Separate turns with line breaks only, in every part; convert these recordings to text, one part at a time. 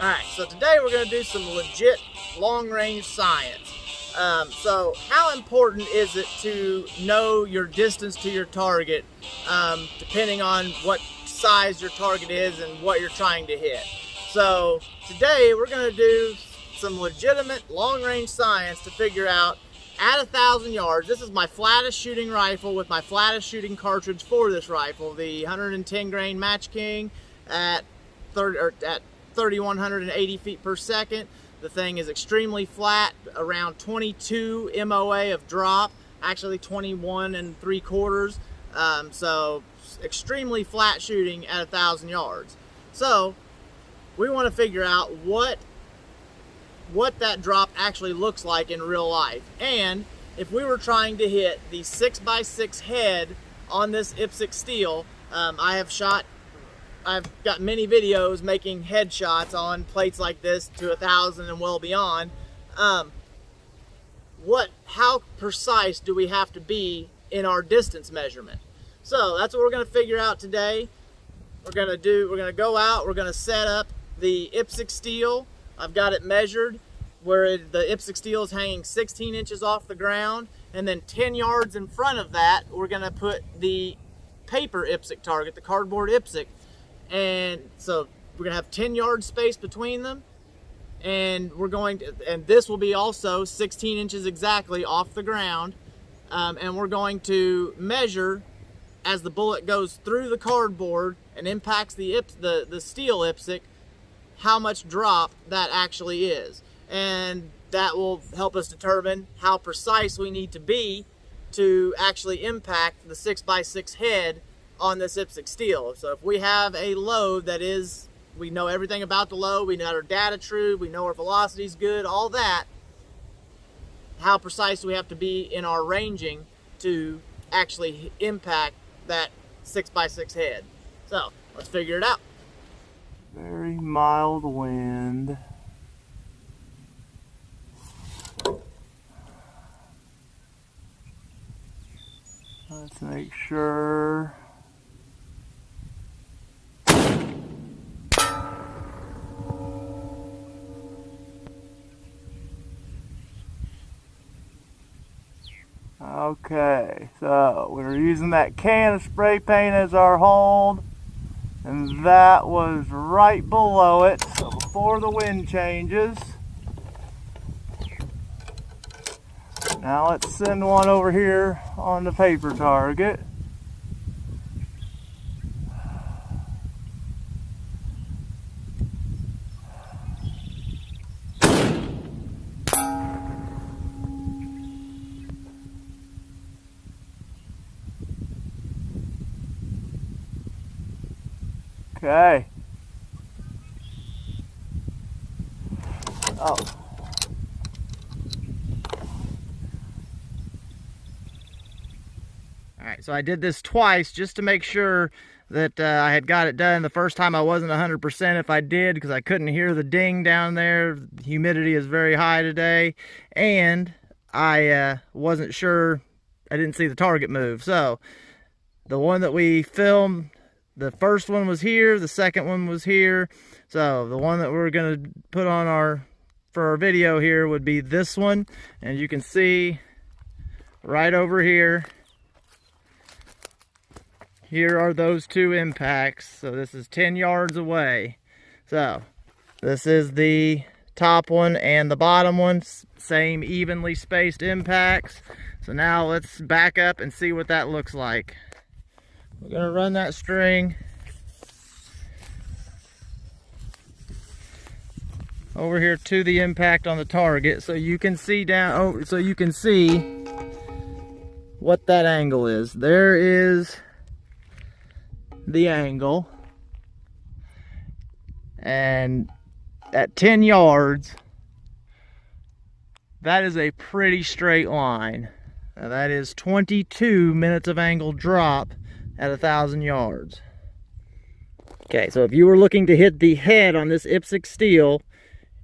Alright, so today we're going to do some legit long-range science. So how important is it to know your distance to your target, depending on what size your target is and what you're trying to hit? So today we're going to do some legitimate long-range science to figure out, at 1,000 yards, this is my flattest shooting rifle with my flattest shooting cartridge for this rifle, the 110 grain Match King at 3,180 feet per second. The thing is extremely flat, around 22 MOA of drop, actually 21 3/4. So extremely flat shooting at 1,000 yards. So we want to figure out what that drop actually looks like in real life. And if we were trying to hit the 6x6 head on this IPSC steel, I've got many videos making headshots on plates like this to 1,000 and well beyond. How precise do we have to be in our distance measurement? So that's what we're going to figure out today. We're going to go out, we're going to set up the IPSC steel. I've got it measured where the IPSC steel is hanging 16 inches off the ground, and then 10 yards in front of that we're going to put the paper IPSC target, the cardboard IPSC. And so we're gonna have 10 yards space between them, and this will be also 16 inches exactly off the ground, and we're going to measure as the bullet goes through the cardboard and impacts the steel IPSC, how much drop that actually is, and that will help us determine how precise we need to be to actually impact the 6x6 head on this IPSC steel. So if we have a load that is, we know everything about the load, we know our data true, we know our velocity is good, all that, how precise do we have to be in our ranging to actually impact that 6x6 head? So let's figure it out.
Very mild wind. Let's make sure. Okay, so we're using that can of spray paint as our hold, and that was right below it, so before the wind changes. Now let's send one over here on the paper target. Okay. Oh.
Alright, so I did this twice just to make sure that I had got it done. The first time I wasn't 100% if I did, because I couldn't hear the ding down there. The humidity is very high today, and I wasn't sure, I didn't see the target move. So the one that we filmed, the first one was here, the second one was here. So the one that we're going to put on for our video here would be this one. And you can see right over here, here are those two impacts. So this is 10 yards away. So this is the top one and the bottom one, same evenly spaced impacts. So now let's back up and see what that looks like. We're going to run that string over here to the impact on the target, so you can see so you can see what that angle is. There is the angle, and at 10 yards, that is a pretty straight line. Now that is 22 minutes of angle drop at 1,000 yards. Okay, so if you were looking to hit the head on this IPSC steel,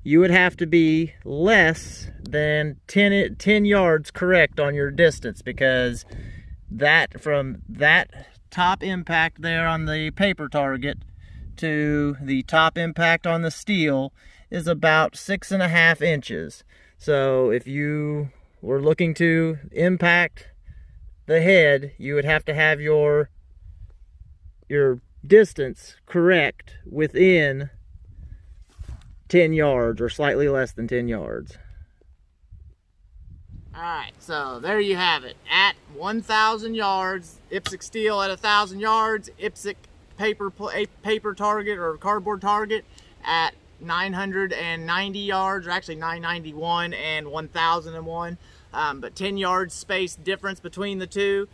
you would have to be less than 10 yards correct on your distance, because that from that top impact there on the paper target to the top impact on the steel is about 6.5 inches. So if you were looking to impact the head, you would have to have your distance correct within 10 yards or slightly less than 10 yards. Alright, so there you have it. At 1,000 yards, IPSC steel at 1,000 yards, IPSC paper target or cardboard target at 990 yards, or actually 991 and 1,001. But 10 yards space difference between the two.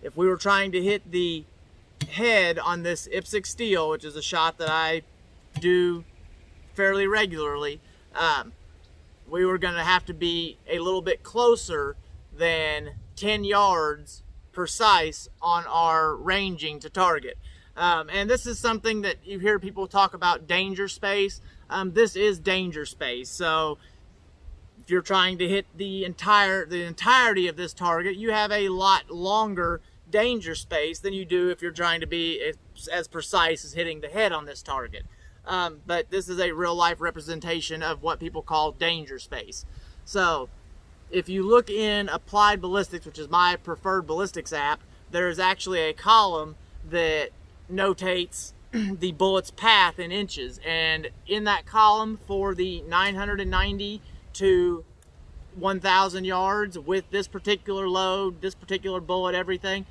If we were trying to hit the head on this IPSC steel, which is a shot that I do fairly regularly, we were going to have to be a little bit closer than 10 yards precise on our ranging to target. And this is something that you hear people talk about, danger space. This is danger space. So if you're trying to hit the entirety of this target, you have a lot longer danger space than you do if you're trying to be as precise as hitting the head on this target. But this is a real life representation of what people call danger space. So if you look in Applied Ballistics, which is my preferred ballistics app, there is actually a column that notates the bullet's path in inches. And in that column for the 990 to 1,000 yards with this particular load, this particular bullet, everything,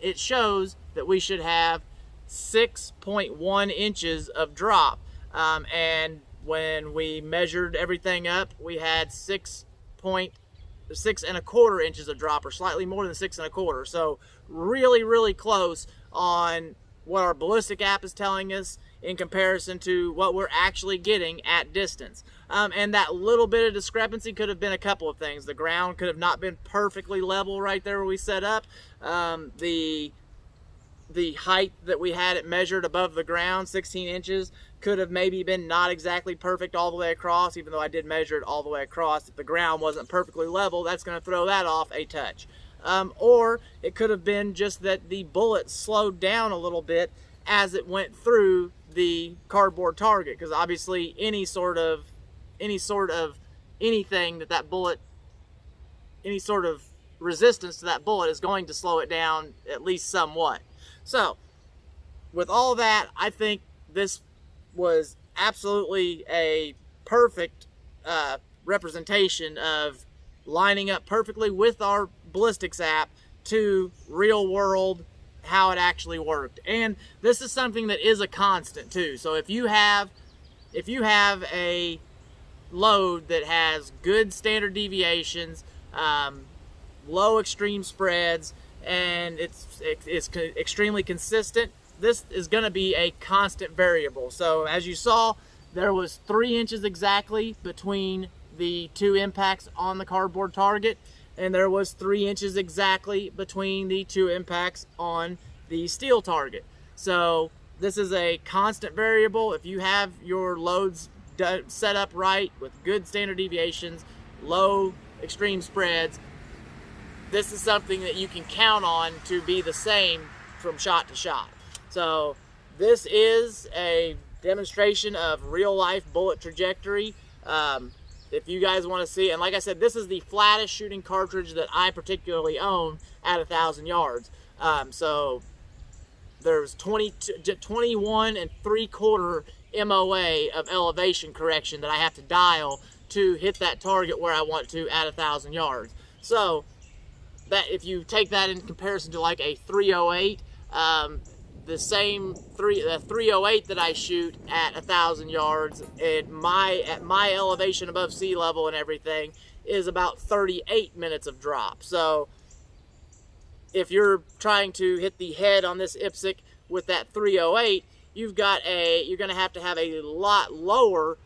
it shows that we should have 6.1 inches of drop. And when we measured everything up, we had 6.25 inches of drop, or slightly more than 6.25. So really, really close on what our ballistic app is telling us in comparison to what we're actually getting at distance. And that little bit of discrepancy could have been a couple of things. The ground could have not been perfectly level right there where we set up. The height that we had it measured above the ground, 16 inches, could have maybe been not exactly perfect all the way across, even though I did measure it all the way across. If the ground wasn't perfectly level, that's going to throw that off a touch. Or it could have been just that the bullet slowed down a little bit as it went through the cardboard target, because obviously any sort of anything that bullet, any sort of resistance to that bullet is going to slow it down at least somewhat. So with all that, I think this was absolutely a perfect representation of lining up perfectly with our ballistics app to real world how it actually worked. And this is something that is a constant too. So if you have a load that has good standard deviations, low extreme spreads, and it's extremely consistent, this is going to be a constant variable. So as you saw, there was 3 inches exactly between the two impacts on the cardboard target, and there was 3 inches exactly between the two impacts on the steel target. So this is a constant variable. If you have your loads set up right with good standard deviations, low extreme spreads, this is something that you can count on to be the same from shot to shot. So this is a demonstration of real life bullet trajectory. If you guys want to see, and like I said, this is the flattest shooting cartridge that I particularly own at 1,000 yards. So there's 21 3/4 MOA of elevation correction that I have to dial to hit that target where I want to at 1,000 yards. So that, if you take that in comparison to like a 308, the 308 that I shoot at 1,000 yards at my elevation above sea level and everything is about 38 minutes of drop. So if you're trying to hit the head on this IPSC with that 308, you're going to have a lot lower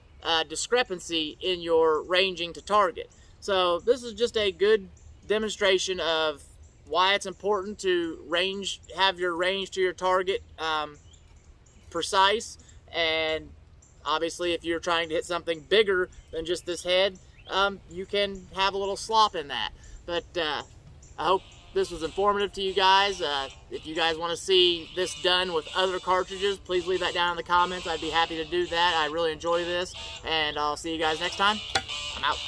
discrepancy in your ranging to target. So this is just a good demonstration of why it's important to have your range to your target precise. And obviously if you're trying to hit something bigger than just this head, you can have a little slop in that. But I this was informative to you guys. If you guys want to see this done with other cartridges, please leave that down in the comments. I'd be happy to do that. I really enjoy this, and I'll see you guys next time. I'm out.